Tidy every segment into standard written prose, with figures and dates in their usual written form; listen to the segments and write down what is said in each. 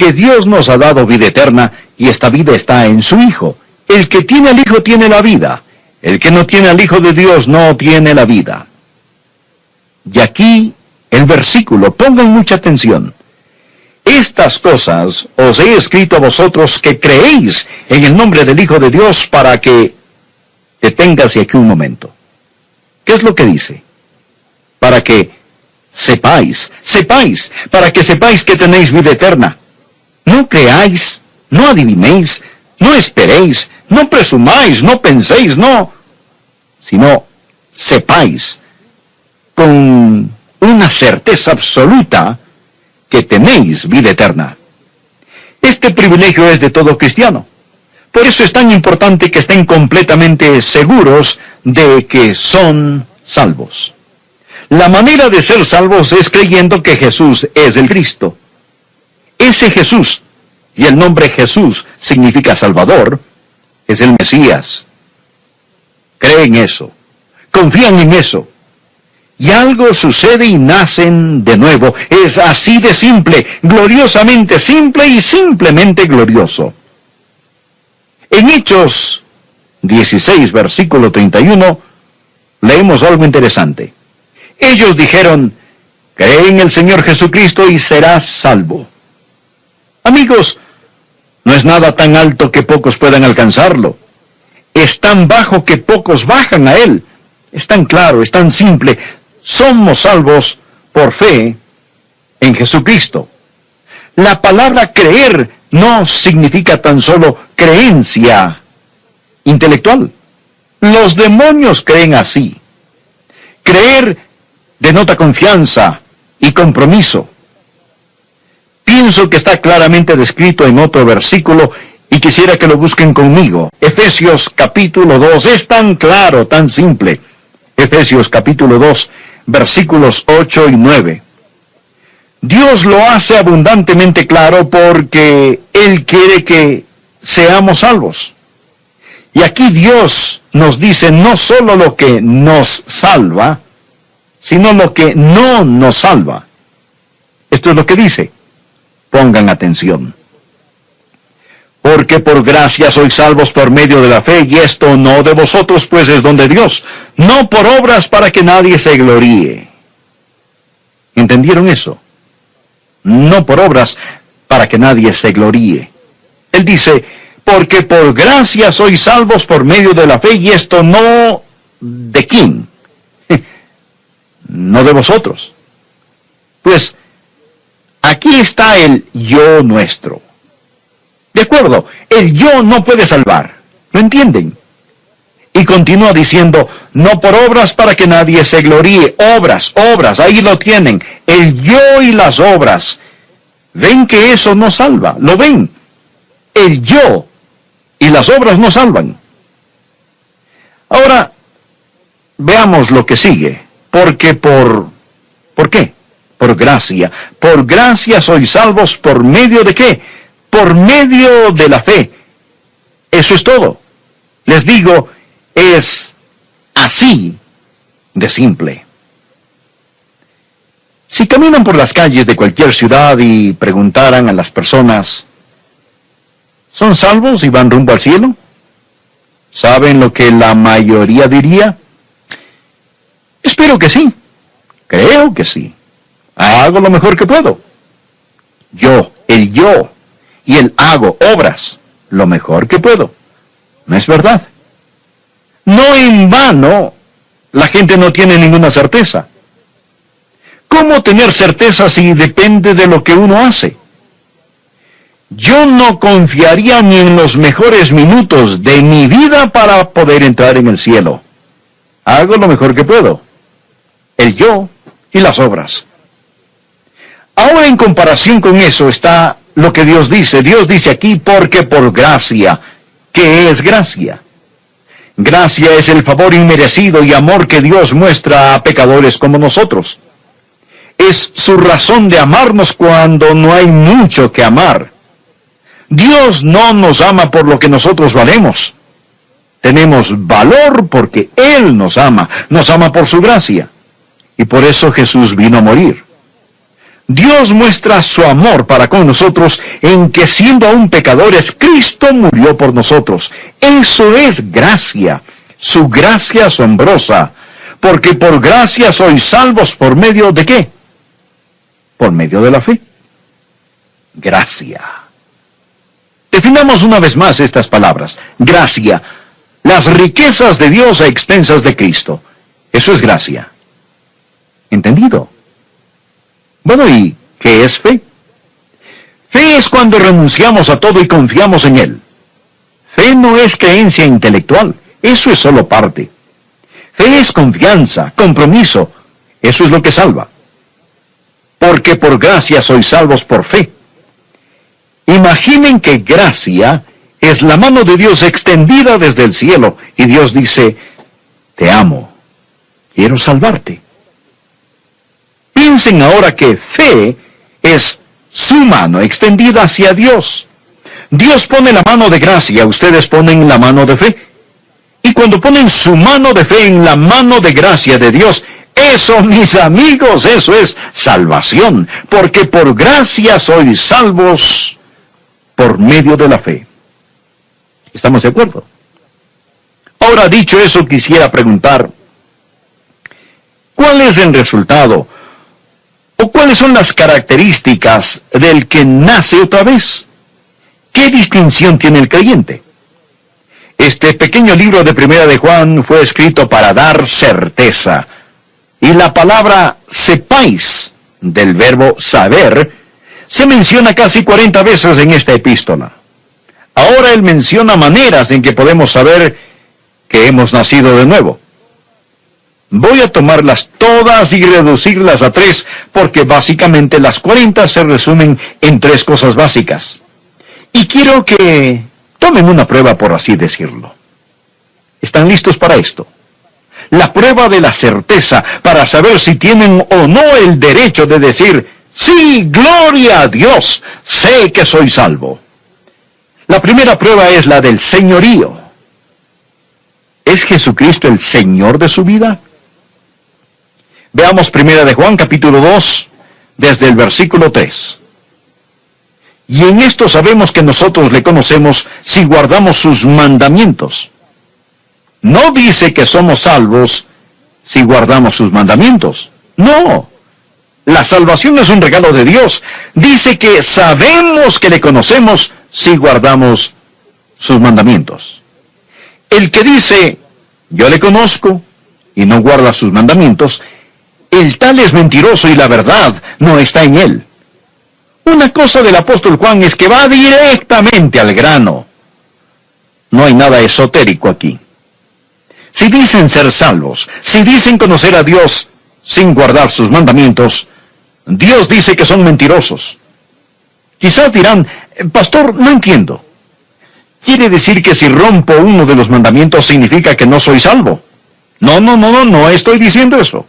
que Dios nos ha dado vida eterna y esta vida está en su Hijo. El que tiene al Hijo tiene la vida. El que no tiene al Hijo de Dios no tiene la vida. Y aquí el versículo, pongan mucha atención. Estas cosas os he escrito a vosotros que creéis en el nombre del Hijo de Dios para que... Deténgase aquí un momento. ¿Qué es lo que dice? Para que sepáis, para que sepáis que tenéis vida eterna. No creáis, no adivinéis, no esperéis, no presumáis, no penséis, no, sino sepáis con una certeza absoluta que tenéis vida eterna. Este privilegio es de todo cristiano. Por eso es tan importante que estén completamente seguros de que son salvos. La manera de ser salvos es creyendo que Jesús es el Cristo. Ese Jesús, y el nombre Jesús significa Salvador, es el Mesías. Creen eso, confían en eso. Y algo sucede y nacen de nuevo. Es así de simple, gloriosamente simple y simplemente glorioso. En Hechos 16, versículo 31, leemos algo interesante. Ellos dijeron, cree en el Señor Jesucristo y serás salvo. Amigos, no es nada tan alto que pocos puedan alcanzarlo. Es tan bajo que pocos bajan a él. Es tan claro, es tan simple. Somos salvos por fe en Jesucristo. La palabra creer no significa tan solo creencia intelectual. Los demonios creen así. Creer denota confianza y compromiso. Pienso que está claramente descrito en otro versículo y quisiera que lo busquen conmigo. Efesios capítulo 2, es tan claro, tan simple. Efesios capítulo 2, versículos 8 y 9. Dios lo hace abundantemente claro porque Él quiere que seamos salvos. Y aquí Dios nos dice no solo lo que nos salva, sino lo que no nos salva. Esto es lo que dice. Pongan atención. Porque por gracia sois salvos por medio de la fe, y esto no de vosotros, pues es don de Dios, no por obras para que nadie se gloríe. ¿Entendieron eso? No por obras para que nadie se gloríe. Él dice, porque por gracia sois salvos por medio de la fe, y esto no de quién, no de vosotros. Pues aquí está el yo nuestro. De acuerdo, el yo no puede salvar. ¿Lo entienden? Y continúa diciendo, no por obras para que nadie se gloríe. Obras, ahí lo tienen. El yo y las obras. ¿Ven que eso no salva? ¿Lo ven? El yo y las obras no salvan. Ahora, veamos lo que sigue. Porque ¿por qué? Por gracia. Por gracia sois salvos por medio de ¿qué? Por medio de la fe. Eso es todo. Les digo, es así de simple. Si caminan por las calles de cualquier ciudad y preguntaran a las personas, ¿son salvos y van rumbo al cielo? ¿Saben lo que la mayoría diría? Espero que sí. Creo que sí. Hago lo mejor que puedo. El yo, y el hago obras lo mejor que puedo. ¿No es verdad? No en vano, la gente no tiene ninguna certeza. ¿Cómo tener certeza si depende de lo que uno hace? Yo no confiaría ni en los mejores minutos de mi vida para poder entrar en el cielo. Hago lo mejor que puedo. El yo y las obras. Ahora, en comparación con eso está lo que Dios dice. Dios dice aquí, porque por gracia. ¿Qué es gracia? Gracia es el favor inmerecido y amor que Dios muestra a pecadores como nosotros. Es su razón de amarnos cuando no hay mucho que amar. Dios no nos ama por lo que nosotros valemos. Tenemos valor porque Él nos ama por su gracia. Y por eso Jesús vino a morir. Dios muestra su amor para con nosotros en que siendo aún pecadores, Cristo murió por nosotros. Eso es gracia, su gracia asombrosa, porque por gracia sois salvos por medio de ¿qué? Por medio de la fe. Gracia. Definamos una vez más estas palabras. Gracia. Las riquezas de Dios a expensas de Cristo. Eso es gracia. ¿Entendido? Bueno, ¿y qué es fe? Fe es cuando renunciamos a todo y confiamos en Él. Fe no es creencia intelectual. Eso es solo parte. Fe es confianza, compromiso. Eso es lo que salva. Porque por gracia sois salvos por fe. Imaginen que gracia es la mano de Dios extendida desde el cielo y Dios dice, te amo, quiero salvarte. Piensen ahora que fe es su mano extendida hacia Dios. Dios pone la mano de gracia, ustedes ponen la mano de fe. Y cuando ponen su mano de fe en la mano de gracia de Dios, eso, mis amigos, eso es salvación, porque por gracia sois salvos por medio de la fe. ¿Estamos de acuerdo? Ahora, dicho eso, quisiera preguntar, ¿cuál es el resultado? ¿O cuáles son las características del que nace otra vez? ¿Qué distinción tiene el creyente? Este pequeño libro de Primera de Juan fue escrito para dar certeza. Y la palabra sepáis, del verbo saber, se menciona casi 40 veces en esta epístola. Ahora él menciona maneras en que podemos saber que hemos nacido de nuevo. Voy a tomarlas todas y reducirlas a 3, porque básicamente las 40 se resumen en 3 cosas básicas. Y quiero que tomen una prueba, por así decirlo. ¿Están listos para esto? La prueba de la certeza para saber si tienen o no el derecho de decir, sí, gloria a Dios, sé que soy salvo. La primera prueba es la del señorío. ¿Es Jesucristo el Señor de su vida? Veamos Primera de Juan, capítulo 2, desde el versículo 3. Y en esto sabemos que nosotros le conocemos si guardamos sus mandamientos. No dice que somos salvos si guardamos sus mandamientos. No. La salvación es un regalo de Dios. Dice que sabemos que le conocemos si guardamos sus mandamientos. El que dice, yo le conozco, y no guarda sus mandamientos, el tal es mentiroso y la verdad no está en él. Una cosa del apóstol Juan es que va directamente al grano. No hay nada esotérico aquí. Si dicen ser salvos, si dicen conocer a Dios sin guardar sus mandamientos, Dios dice que son mentirosos. Quizás dirán, pastor, no entiendo. ¿Quiere decir que si rompo uno de los mandamientos significa que no soy salvo? No estoy diciendo eso.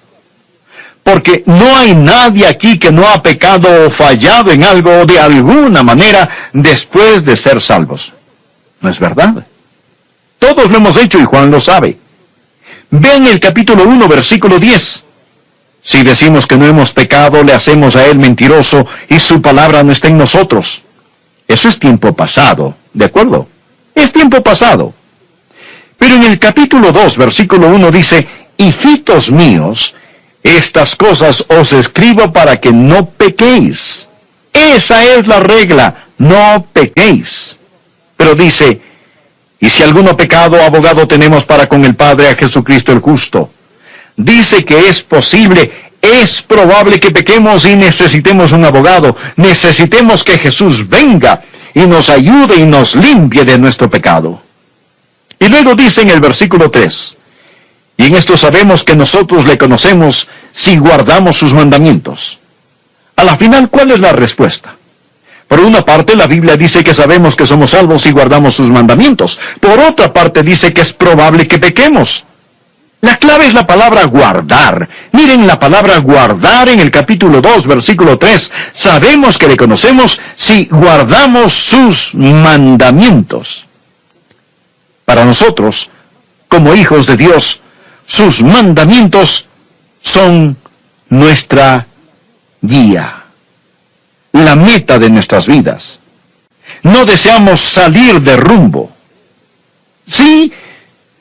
Porque no hay nadie aquí que no ha pecado o fallado en algo de alguna manera después de ser salvos. ¿No es verdad? Todos lo hemos hecho y Juan lo sabe. Vean el capítulo 1, versículo 10. Si decimos que no hemos pecado, le hacemos a él mentiroso y su palabra no está en nosotros. Eso es tiempo pasado, ¿de acuerdo? Es tiempo pasado. Pero en el capítulo 2, versículo 1 dice, hijitos míos, estas cosas os escribo para que no pequéis. Esa es la regla, no pequéis. Pero dice, y si alguno pecado, abogado tenemos para con el Padre a Jesucristo el justo. Dice que es posible, es probable que pequemos y necesitemos un abogado. Necesitemos que Jesús venga y nos ayude y nos limpie de nuestro pecado. Y luego dice en el versículo 3, y en esto sabemos que nosotros le conocemos si guardamos sus mandamientos. A la final, ¿cuál es la respuesta? Por una parte, la Biblia dice que sabemos que somos salvos si guardamos sus mandamientos. Por otra parte, dice que es probable que pequemos. La clave es la palabra guardar. Miren la palabra guardar en el capítulo 2, versículo 3. Sabemos que le conocemos si guardamos sus mandamientos. Para nosotros, como hijos de Dios, sus mandamientos son nuestra guía. la meta de nuestras vidas. No deseamos salir de rumbo. Sí,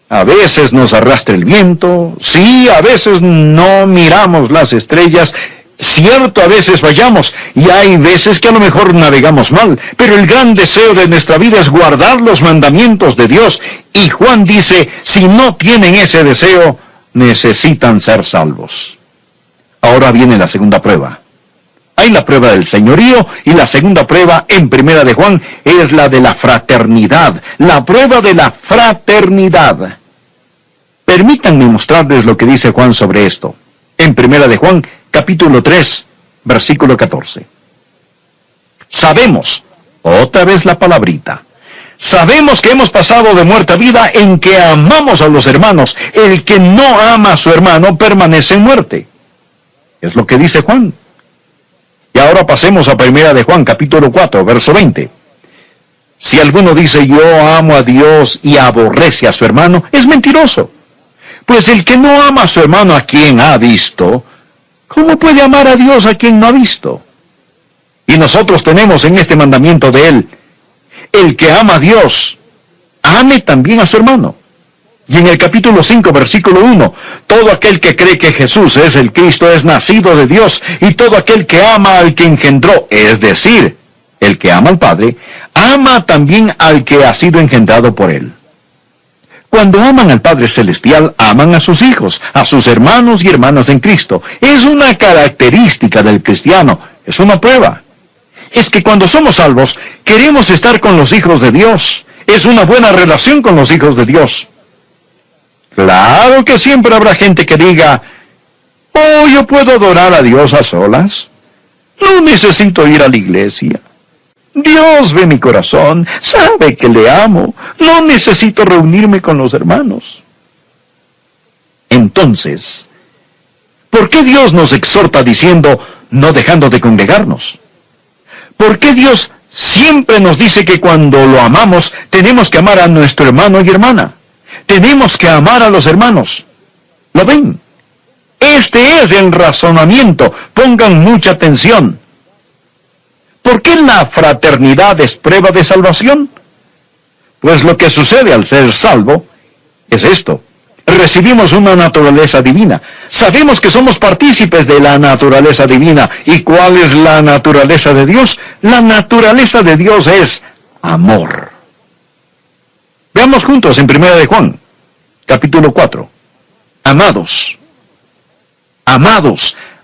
a veces nos arrastra el viento, sí, a veces no miramos las estrellas, cierto, a veces fallamos, y hay veces que a lo mejor navegamos mal, pero el gran deseo de nuestra vida es guardar los mandamientos de Dios, y Juan dice, si no tienen ese deseo, necesitan ser salvos. Ahora viene la segunda prueba. Hay la prueba del señorío, y la segunda prueba en Primera de Juan es la de la fraternidad, la prueba de la fraternidad. Permítanme mostrarles lo que dice Juan sobre esto. En Primera de Juan, capítulo 3, versículo 14. Sabemos, otra vez la palabrita, sabemos que hemos pasado de muerte a vida en que amamos a los hermanos. El que no ama a su hermano permanece en muerte. Es lo que dice Juan. Y ahora pasemos a Primera de Juan, capítulo 4, verso 20. Si alguno dice yo amo a Dios y aborrece a su hermano, es mentiroso. Pues el que no ama a su hermano a quien ha visto, ¿cómo puede amar a Dios a quien no ha visto? Y nosotros tenemos en este mandamiento de él, el que ama a Dios, ame también a su hermano. Y en el capítulo 5, versículo 1, todo aquel que cree que Jesús es el Cristo es nacido de Dios, y todo aquel que ama al que engendró, es decir, el que ama al Padre, ama también al que ha sido engendrado por él. Cuando aman al Padre Celestial, aman a sus hijos, a sus hermanos y hermanas en Cristo. Es una característica del cristiano, es una prueba. Es que cuando somos salvos, queremos estar con los hijos de Dios. Es una buena relación con los hijos de Dios. Claro que siempre habrá gente que diga, oh, yo puedo adorar a Dios a solas. No necesito ir a la iglesia. Dios ve mi corazón, sabe que le amo, no necesito reunirme con los hermanos. Entonces, ¿por qué Dios nos exhorta diciendo, no dejando de congregarnos? ¿Por qué Dios siempre nos dice que cuando lo amamos, tenemos que amar a nuestro hermano y hermana? Tenemos que amar a los hermanos. ¿Lo ven? Este es el razonamiento, pongan mucha atención. ¿Por qué la fraternidad es prueba de salvación? Pues lo que sucede al ser salvo es esto. Recibimos una naturaleza divina. Sabemos que somos partícipes de la naturaleza divina. ¿Y cuál es la naturaleza de Dios? La naturaleza de Dios es amor. Veamos juntos en Primera de Juan, capítulo 4. Amados,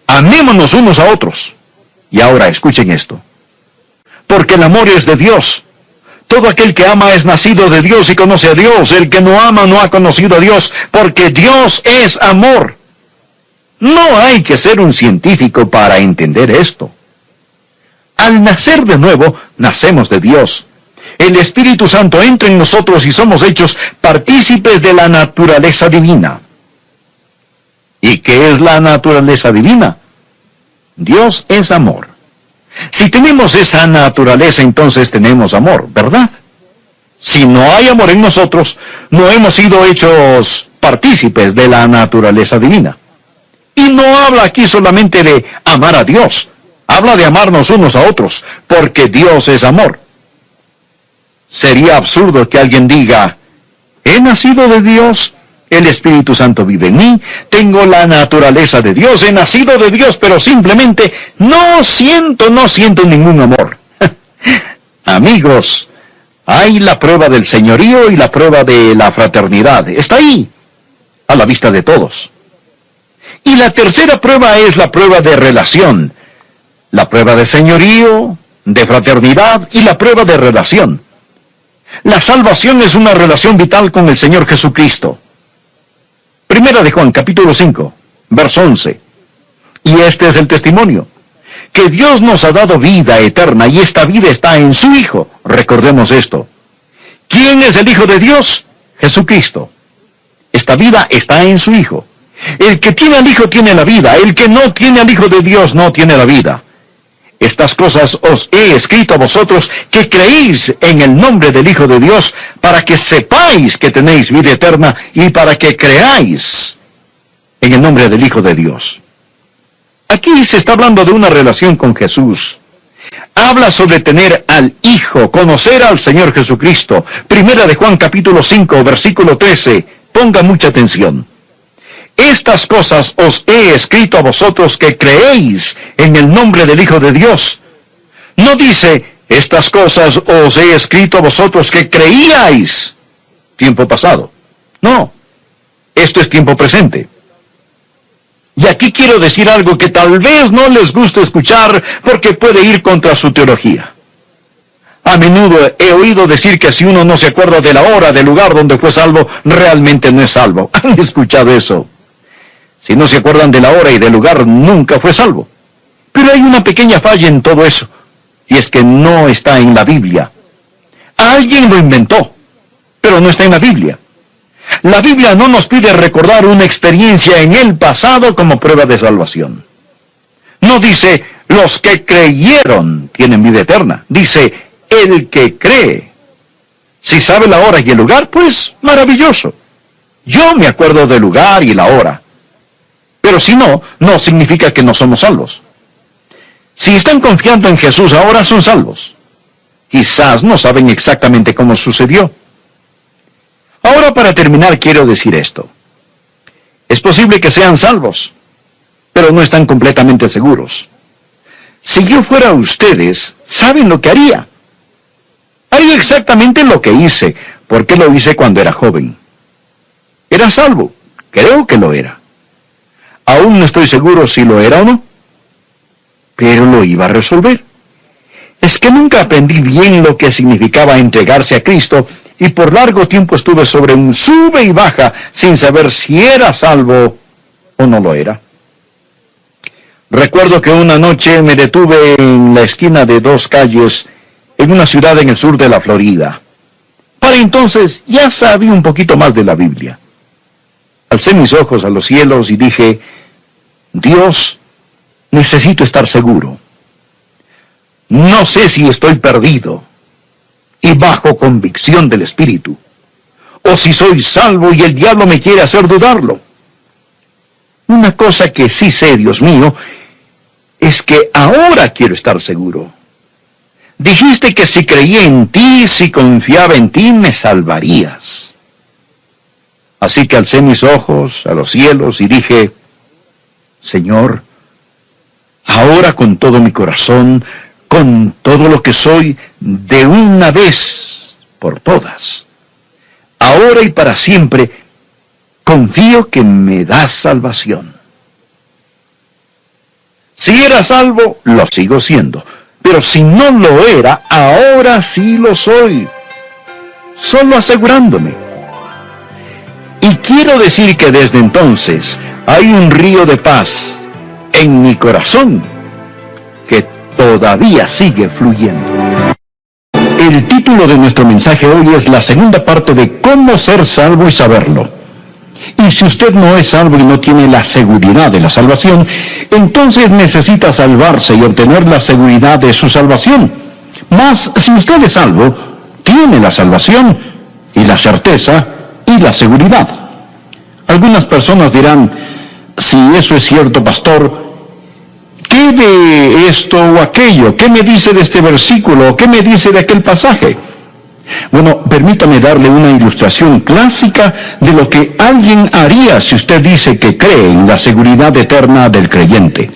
amémonos unos a otros. Y ahora escuchen esto. Porque el amor es de Dios. Todo aquel que ama es nacido de Dios y conoce a Dios. El que no ama no ha conocido a Dios, porque Dios es amor. No hay que ser un científico para entender esto. Al nacer de nuevo, nacemos de Dios. El Espíritu Santo entra en nosotros y somos hechos partícipes de la naturaleza divina. ¿Y qué es la naturaleza divina? Dios es amor. Si tenemos esa naturaleza, entonces tenemos amor, ¿verdad? Si no hay amor en nosotros, no hemos sido hechos partícipes de la naturaleza divina. Y no habla aquí solamente de amar a Dios, habla de amarnos unos a otros, porque Dios es amor. Sería absurdo que alguien diga, he nacido de Dios, el Espíritu Santo vive en mí, tengo la naturaleza de Dios, he nacido de Dios, pero simplemente no siento ningún amor. Amigos, hay la prueba del señorío y la prueba de la fraternidad. Está ahí, a la vista de todos. Y la tercera prueba es la prueba de relación. La prueba de señorío, de fraternidad y la prueba de relación. La salvación es una relación vital con el Señor Jesucristo. Primera de Juan, capítulo 5, verso 11. Y este es el testimonio, que Dios nos ha dado vida eterna, y esta vida está en su Hijo. Recordemos esto. ¿Quién es el Hijo de Dios? Jesucristo. Esta vida está en su Hijo. El que tiene al Hijo tiene la vida. El que no tiene al Hijo de Dios no tiene la vida. Estas cosas os he escrito a vosotros que creéis en el nombre del Hijo de Dios, para que sepáis que tenéis vida eterna y para que creáis en el nombre del Hijo de Dios. Aquí se está hablando de una relación con Jesús. Habla sobre tener al Hijo, conocer al Señor Jesucristo. Primera de Juan capítulo 5, versículo 13. Ponga mucha atención. Estas cosas os he escrito a vosotros que creéis en el nombre del Hijo de Dios. No dice, estas cosas os he escrito a vosotros que creíais. Tiempo pasado. No, esto es tiempo presente. Y aquí quiero decir algo que tal vez no les guste escuchar porque puede ir contra su teología. A menudo he oído decir que si uno no se acuerda de la hora, del lugar donde fue salvo, realmente no es salvo. ¿Han escuchado eso? Si no se acuerdan de la hora y del lugar, nunca fue salvo. Pero hay una pequeña falla en todo eso, y es que no está en la Biblia. Alguien lo inventó, pero no está en la Biblia. La Biblia no nos pide recordar una experiencia en el pasado como prueba de salvación. No dice, los que creyeron tienen vida eterna. Dice, el que cree. Si sabe la hora y el lugar, pues maravilloso. Yo me acuerdo del lugar y la hora. Pero si no, no significa que no somos salvos. Si están confiando en Jesús ahora, son salvos. Quizás no saben exactamente cómo sucedió. Ahora, para terminar, quiero decir esto. Es posible que sean salvos, pero no están completamente seguros. Si yo fuera ustedes, ¿saben lo que haría? Haría exactamente lo que hice, porque lo hice cuando era joven. Era salvo, creo que lo era. Aún no estoy seguro si lo era o no, pero lo iba a resolver. Es que nunca aprendí bien lo que significaba entregarse a Cristo, y por largo tiempo estuve sobre un sube y baja sin saber si era salvo o no lo era. Recuerdo que una noche me detuve en la esquina de dos calles en una ciudad en el sur de la Florida. Para entonces ya sabía un poquito más de la Biblia. Alcé mis ojos a los cielos y dije, Dios, necesito estar seguro. No sé si estoy perdido y bajo convicción del Espíritu, o si soy salvo y el diablo me quiere hacer dudarlo. Una cosa que sí sé, Dios mío, es que ahora quiero estar seguro. Dijiste que si creía en ti, si confiaba en ti, me salvarías. Así que alcé mis ojos a los cielos y dije, Señor, ahora con todo mi corazón, con todo lo que soy, de una vez por todas, ahora y para siempre, confío que me das salvación. Si era salvo, lo sigo siendo, pero si no lo era, ahora sí lo soy, solo asegurándome. Y quiero decir que desde entonces hay un río de paz en mi corazón que todavía sigue fluyendo. El título de nuestro mensaje hoy es la segunda parte de cómo ser salvo y saberlo. Y si usted no es salvo y no tiene la seguridad de la salvación, entonces necesita salvarse y obtener la seguridad de su salvación. Mas si usted es salvo, tiene la salvación y la certeza y la seguridad. Algunas personas dirán, si eso es cierto, pastor, ¿qué de esto o aquello? ¿Qué me dice de este versículo? ¿Qué me dice de aquel pasaje? Bueno, permítame darle una ilustración clásica de lo que alguien haría si usted dice que cree en la seguridad eterna del creyente.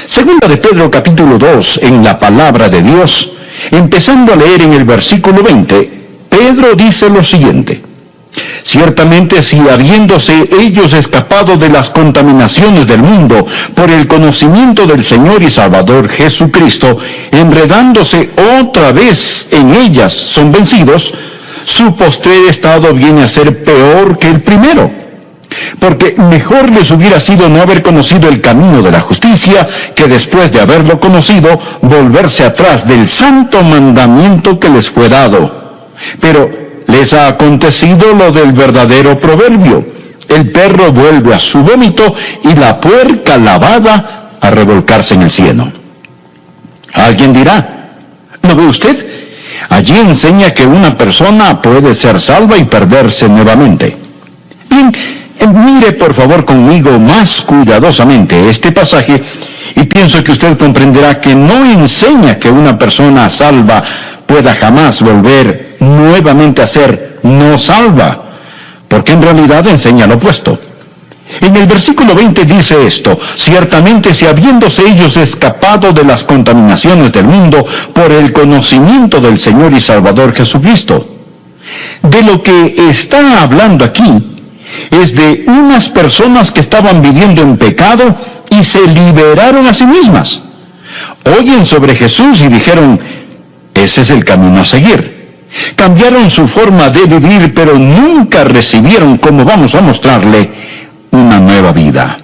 Segunda de Pedro capítulo 2, en la palabra de Dios, empezando a leer en el versículo 20, Pedro dice lo siguiente: ciertamente, si habiéndose ellos escapado de las contaminaciones del mundo por el conocimiento del Señor y Salvador Jesucristo, enredándose otra vez en ellas, son vencidos, su postrer estado viene a ser peor que el primero. Porque mejor les hubiera sido no haber conocido el camino de la justicia, que después de haberlo conocido, volverse atrás del santo mandamiento que les fue dado. Pero les ha acontecido lo del verdadero proverbio: el perro vuelve a su vómito y la puerca lavada a revolcarse en el cieno. Alguien dirá, ¿lo ve usted? Allí enseña que una persona puede ser salva y perderse nuevamente. Bien, Mire por favor conmigo más cuidadosamente este pasaje y pienso que usted comprenderá que no enseña que una persona salva pueda jamás volver nuevamente a ser no salva, porque en realidad enseña lo opuesto. En el versículo 20 dice esto: ciertamente si habiéndose ellos escapado de las contaminaciones del mundo por el conocimiento del Señor y Salvador Jesucristo. De lo que está hablando aquí es de unas personas que estaban viviendo en pecado y se liberaron a sí mismas. Oyen sobre Jesús y dijeron: ese es el camino a seguir. Cambiaron su forma de vivir, pero nunca recibieron, como vamos a mostrarle, una nueva vida.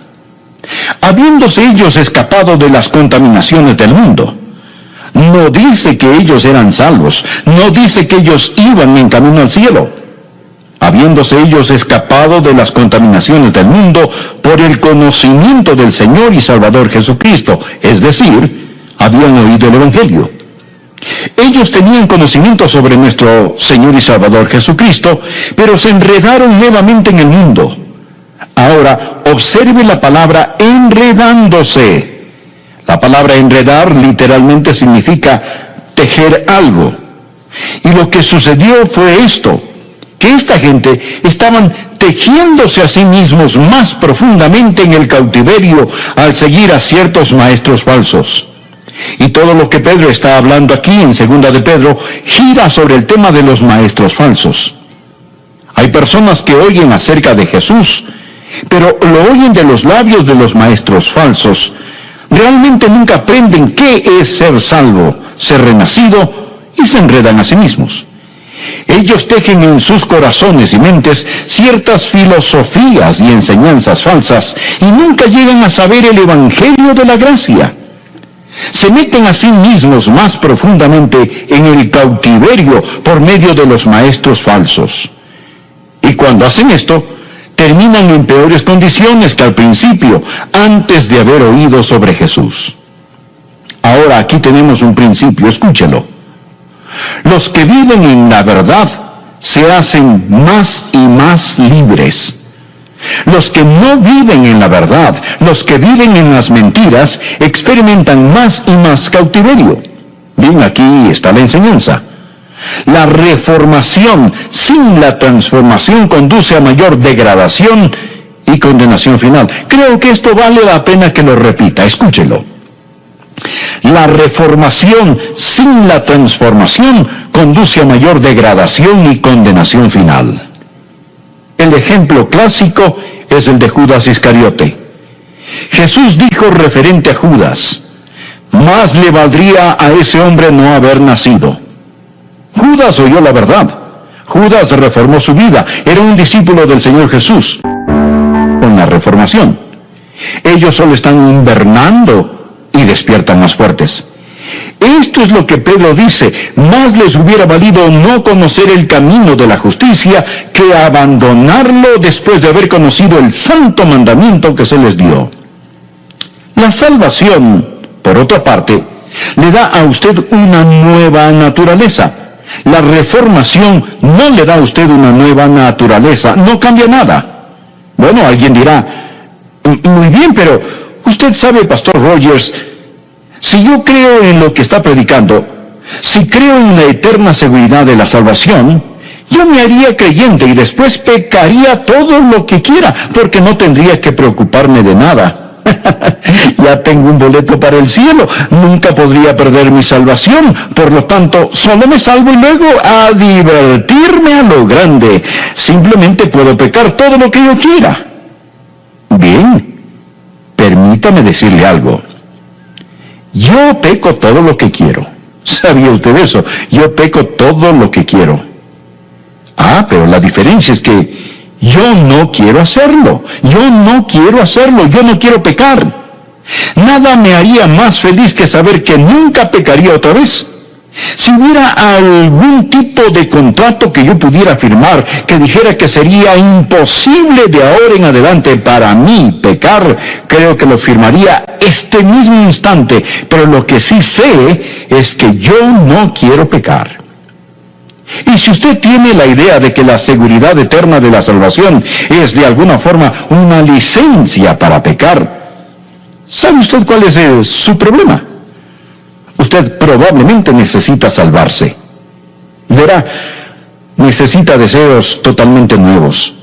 Habiéndose ellos escapado de las contaminaciones del mundo, no dice que ellos eran salvos, no dice que ellos iban en camino al cielo. Habiéndose ellos escapado de las contaminaciones del mundo por el conocimiento del Señor y Salvador Jesucristo, es decir, habían oído el Evangelio. Ellos tenían conocimiento sobre nuestro Señor y Salvador Jesucristo, pero se enredaron nuevamente en el mundo. Ahora, observe la palabra enredándose. La palabra enredar literalmente significa tejer algo. Y lo que sucedió fue esto: que esta gente estaban tejiéndose a sí mismos más profundamente en el cautiverio al seguir a ciertos maestros falsos. Y todo lo que Pedro está hablando aquí en 2 de Pedro gira sobre el tema de los maestros falsos. Hay personas que oyen acerca de Jesús, pero lo oyen de los labios de los maestros falsos. Realmente nunca aprenden qué es ser salvo, ser renacido, y se enredan a sí mismos. Ellos tejen en sus corazones y mentes ciertas filosofías y enseñanzas falsas y nunca llegan a saber el Evangelio de la gracia. Se meten a sí mismos más profundamente en el cautiverio por medio de los maestros falsos. Y cuando hacen esto, terminan en peores condiciones que al principio, antes de haber oído sobre Jesús. Ahora aquí tenemos un principio, escúchelo. Los que viven en la verdad se hacen más y más libres. Los que no viven en la verdad, los que viven en las mentiras, experimentan más y más cautiverio. Bien, aquí está la enseñanza. La reformación sin la transformación conduce a mayor degradación y condenación final. Creo que esto vale la pena que lo repita, escúchelo. La reformación sin la transformación conduce a mayor degradación y condenación final. El ejemplo clásico es el de Judas Iscariote. Jesús dijo referente a Judas: más le valdría a ese hombre no haber nacido. Judas oyó la verdad. Judas reformó su vida. Era un discípulo del Señor Jesús. Con la reformación, ellos solo están invernando y despiertan más fuertes. Esto es lo que Pedro dice: más les hubiera valido no conocer el camino de la justicia que abandonarlo después de haber conocido el santo mandamiento que se les dio. La salvación, por otra parte, le da a usted una nueva naturaleza. La reformación no le da a usted una nueva naturaleza, no cambia nada. Bueno, alguien dirá: muy bien, pero usted sabe, Pastor Rogers, si yo creo en lo que está predicando, si creo en la eterna seguridad de la salvación, yo me haría creyente y después pecaría todo lo que quiera, porque no tendría que preocuparme de nada. Ya tengo un boleto para el cielo, nunca podría perder mi salvación, por lo tanto, solo me salvo y luego a divertirme a lo grande. Simplemente puedo pecar todo lo que yo quiera. Bien, permítame decirle algo. Yo peco todo lo que quiero. ¿Sabía usted eso? Yo peco todo lo que quiero. Ah, pero la diferencia es que yo no quiero hacerlo. Yo no quiero hacerlo. Yo no quiero pecar. Nada me haría más feliz que saber que nunca pecaría otra vez. Si hubiera algún tipo de contrato que yo pudiera firmar que dijera que sería imposible de ahora en adelante para mí pecar, creo que lo firmaría este mismo instante. Pero lo que sí sé es que yo no quiero pecar. Y si usted tiene la idea de que la seguridad eterna de la salvación es de alguna forma una licencia para pecar, ¿sabe usted cuál es su problema? Usted probablemente necesita salvarse. Verá, necesita deseos totalmente nuevos.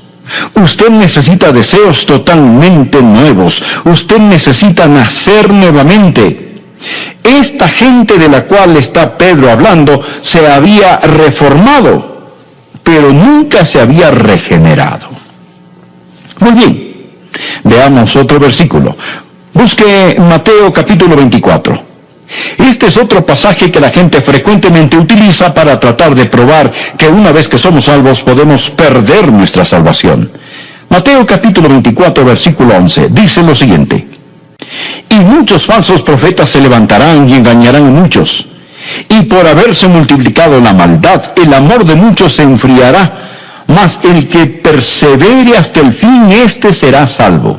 Usted necesita deseos totalmente nuevos. Usted necesita nacer nuevamente. Esta gente de la cual está Pedro hablando se había reformado, pero nunca se había regenerado. Muy bien, veamos otro versículo. Busque Mateo capítulo 24. Este es otro pasaje que la gente frecuentemente utiliza para tratar de probar que una vez que somos salvos podemos perder nuestra salvación. Mateo capítulo 24, versículo 11, dice lo siguiente: y muchos falsos profetas se levantarán y engañarán a muchos, y por haberse multiplicado la maldad, el amor de muchos se enfriará, mas el que persevere hasta el fin, éste será salvo.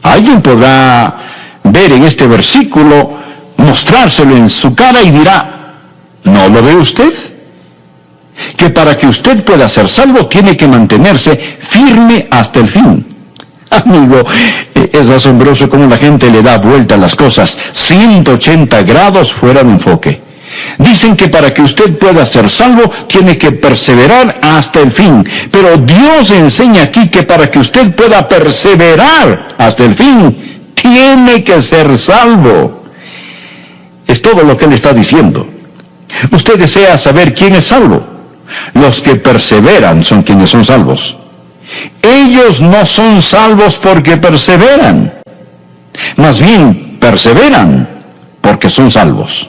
Alguien podrá ver en este versículo, mostrárselo en su cara y dirá: ¿no lo ve usted? Que para que usted pueda ser salvo tiene que mantenerse firme hasta el fin. Amigo, es asombroso cómo la gente le da vuelta a las cosas 180 grados fuera de enfoque. Dicen que para que usted pueda ser salvo tiene que perseverar hasta el fin, pero Dios enseña aquí que para que usted pueda perseverar hasta el fin tiene que ser salvo. Es todo lo que Él está diciendo. Usted desea saber quién es salvo. Los que perseveran son quienes son salvos. Ellos no son salvos porque perseveran, más bien perseveran porque son salvos.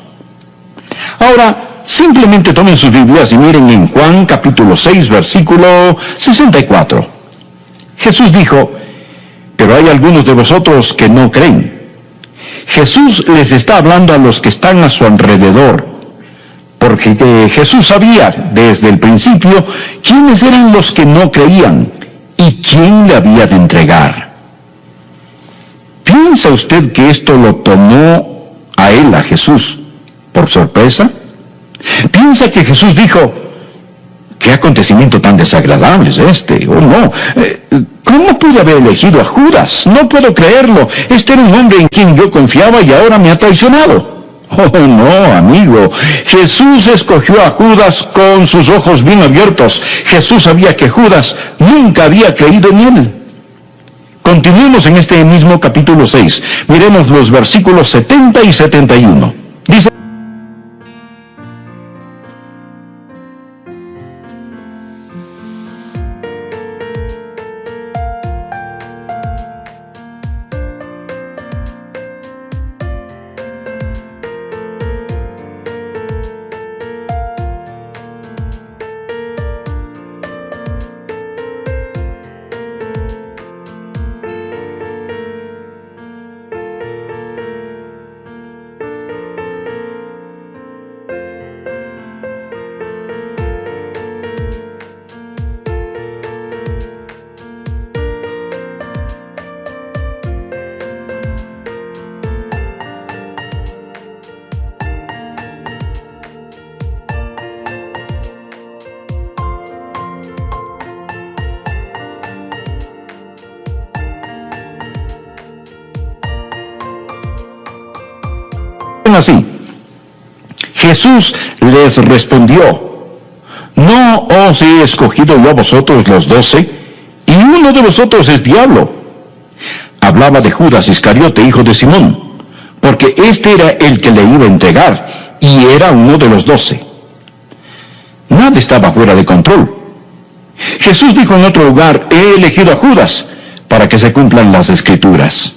Ahora, simplemente tomen sus Biblias y miren en Juan capítulo 6, versículo 64. Jesús dijo: pero hay algunos de vosotros que no creen. Jesús les está hablando a los que están a su alrededor, porque Jesús sabía desde el principio quiénes eran los que no creían y quién le había de entregar. ¿Piensa usted que esto lo tomó a él, a Jesús, por sorpresa? ¿Piensa que Jesús dijo: qué acontecimiento tan desagradable es este? Oh, no. ¿Cómo pude haber elegido a Judas? No puedo creerlo. Este era un hombre en quien yo confiaba y ahora me ha traicionado. Oh, no, amigo. Jesús escogió a Judas con sus ojos bien abiertos. Jesús sabía que Judas nunca había creído en él. Continuemos en este mismo capítulo 6. Miremos los versículos 70 y 71. Dice: así: Jesús les respondió: ¿no os he escogido yo a vosotros los 12? Y uno de vosotros es diablo. Hablaba de Judas Iscariote, hijo de Simón, porque este era el que le iba a entregar, y era uno de los 12. Nada estaba fuera de control. Jesús dijo en otro lugar: he elegido a Judas para que se cumplan las Escrituras.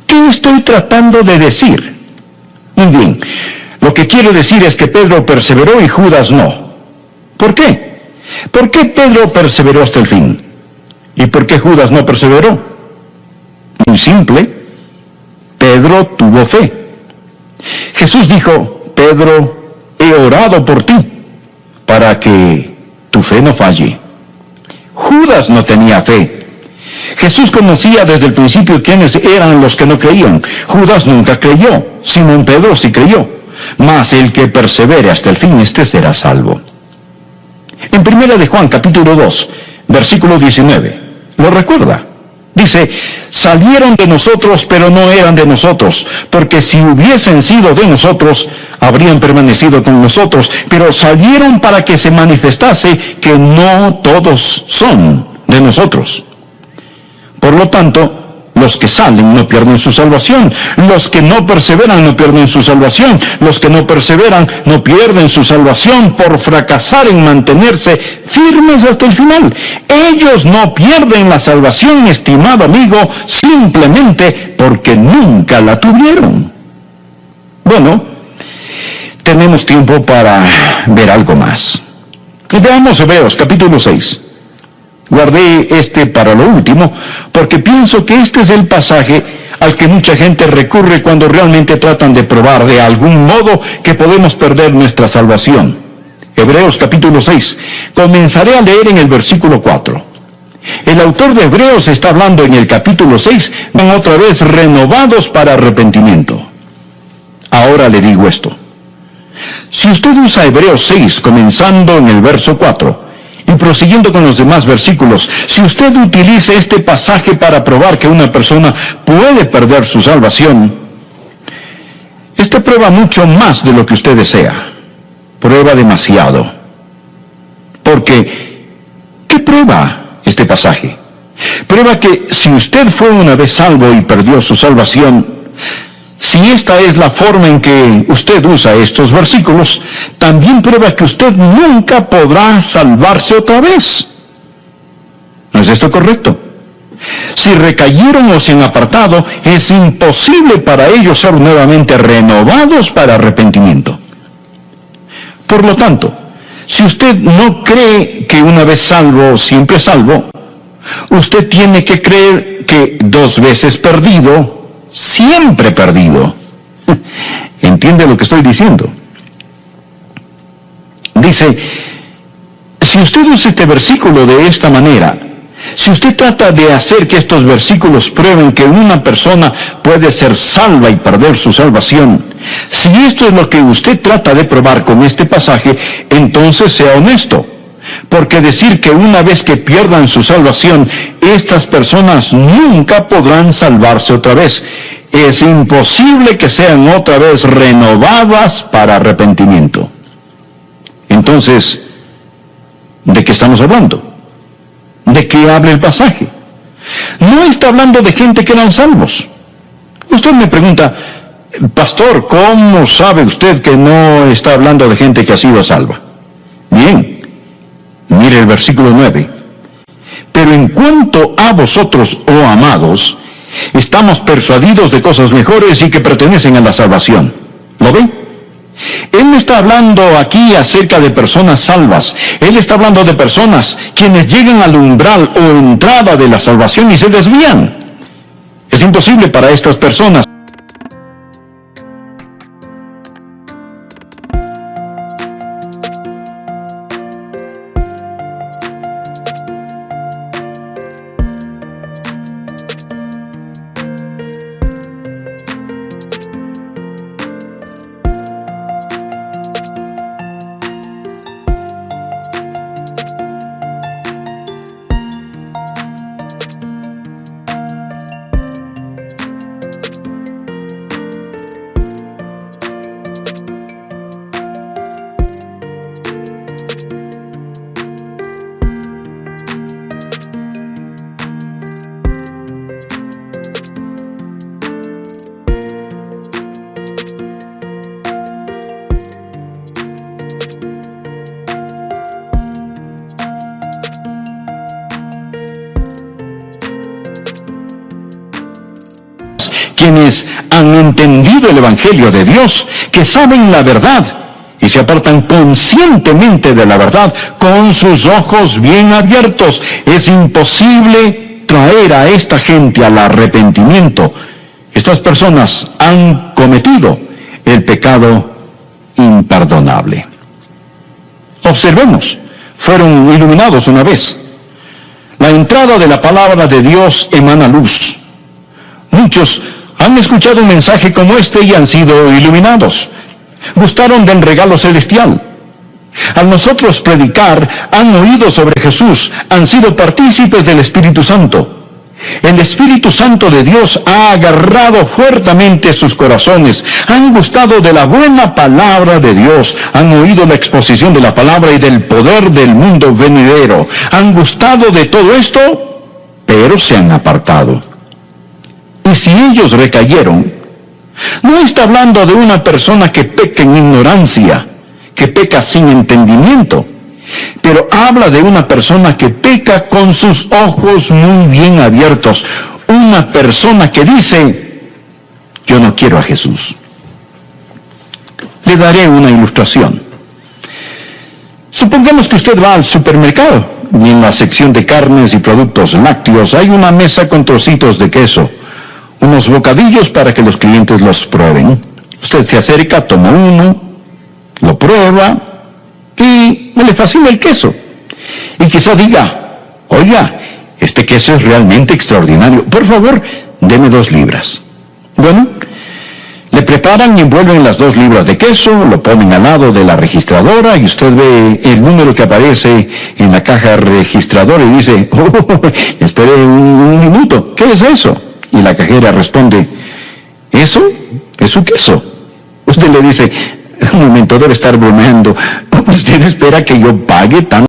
¿Qué estoy tratando de decir? Muy bien, lo que quiero decir es que Pedro perseveró y Judas no. ¿Por qué? ¿Por qué Pedro perseveró hasta el fin? ¿Y por qué Judas no perseveró? Muy simple: Pedro tuvo fe. Jesús dijo: Pedro, he orado por ti, para que tu fe no falle. Judas no tenía fe. Jesús conocía desde el principio quiénes eran los que no creían. Judas nunca creyó. Simón Pedro sí creyó. mas el que persevere hasta el fin, este será salvo. En 1 de Juan, capítulo 2, versículo 19, ¿lo recuerda? Dice, salieron de nosotros, pero no eran de nosotros, porque si hubiesen sido de nosotros, habrían permanecido con nosotros, pero salieron para que se manifestase que no todos son de nosotros. Por lo tanto, los que salen no pierden su salvación. Los que no perseveran no pierden su salvación. Los que no perseveran no pierden su salvación por fracasar en mantenerse firmes hasta el final. Ellos no pierden la salvación, estimado amigo, simplemente porque nunca la tuvieron. Bueno, tenemos tiempo para ver algo más. Veamos Hebreos capítulo 6. Guardé este para lo último, porque pienso que este es el pasaje al que mucha gente recurre cuando realmente tratan de probar de algún modo que podemos perder nuestra salvación. Hebreos capítulo 6. Comenzaré a leer en el versículo 4. El autor de Hebreos está hablando en el capítulo 6, van otra vez renovados para arrepentimiento. Ahora le digo esto. Si usted usa Hebreos 6, comenzando en el verso 4, y prosiguiendo con los demás versículos, si usted utiliza este pasaje para probar que una persona puede perder su salvación, este prueba mucho más de lo que usted desea. Prueba demasiado. Porque, ¿qué prueba este pasaje? Prueba que si usted fue una vez salvo y perdió su salvación, si esta es la forma en que usted usa estos versículos, también prueba que usted nunca podrá salvarse otra vez. ¿No es esto correcto? Si recayeron o se han apartado, es imposible para ellos ser nuevamente renovados para arrepentimiento. Por lo tanto, si usted no cree que una vez salvo, siempre salvo, usted tiene que creer que 2 veces perdido, siempre perdido. ¿Entiende lo que estoy diciendo? Dice, si usted usa este versículo de esta manera, si usted trata de hacer que estos versículos prueben que una persona puede ser salva y perder su salvación, si esto es lo que usted trata de probar con este pasaje, entonces sea honesto. Porque decir que una vez que pierdan su salvación, estas personas nunca podrán salvarse otra vez. Es imposible que sean otra vez renovadas para arrepentimiento. Entonces, ¿de qué estamos hablando? ¿De qué habla el pasaje? No está hablando de gente que eran salvos. Usted me pregunta, pastor, ¿cómo sabe usted que no está hablando de gente que ha sido salva? Bien. Mire el versículo 9. Pero en cuanto a vosotros, oh amados, estamos persuadidos de cosas mejores y que pertenecen a la salvación. ¿Lo ve? Él no está hablando aquí acerca de personas salvas. Él está hablando de personas quienes llegan al umbral o entrada de la salvación y se desvían. Es imposible para estas personas quienes han entendido el Evangelio de Dios, que saben la verdad y se apartan conscientemente de la verdad con sus ojos bien abiertos. Es imposible traer a esta gente al arrepentimiento. Estas personas han cometido el pecado imperdonable. Observemos, fueron iluminados una vez. La entrada de la palabra de Dios emana luz. Muchos han escuchado un mensaje como este y han sido iluminados. Gustaron del regalo celestial. Al nosotros predicar, han oído sobre Jesús, han sido partícipes del Espíritu Santo. El Espíritu Santo de Dios ha agarrado fuertemente sus corazones, han gustado de la buena palabra de Dios, han oído la exposición de la palabra y del poder del mundo venidero, han gustado de todo esto, pero se han apartado. Y si ellos recayeron, no está hablando de una persona que peca en ignorancia, que peca sin entendimiento, pero habla de una persona que peca con sus ojos muy bien abiertos, una persona que dice, yo no quiero a Jesús. Le daré una ilustración. Supongamos que usted va al supermercado y en la sección de carnes y productos lácteos hay una mesa con trocitos de queso, unos bocadillos para que los clientes los prueben. Usted se acerca, toma uno, lo prueba y le fascina el queso. Y quizá diga, oiga, este queso es realmente extraordinario. Por favor, deme 2 libras. Bueno, le preparan y envuelven las 2 libras de queso, lo ponen al lado de la registradora y usted ve el número que aparece en la caja registradora y dice, espere un minuto, ¿qué es eso? Y la cajera responde, ¿eso? ¿Es su queso? Usted le dice, un momento, debe estar bromeando. ¿Usted espera que yo pague tanto?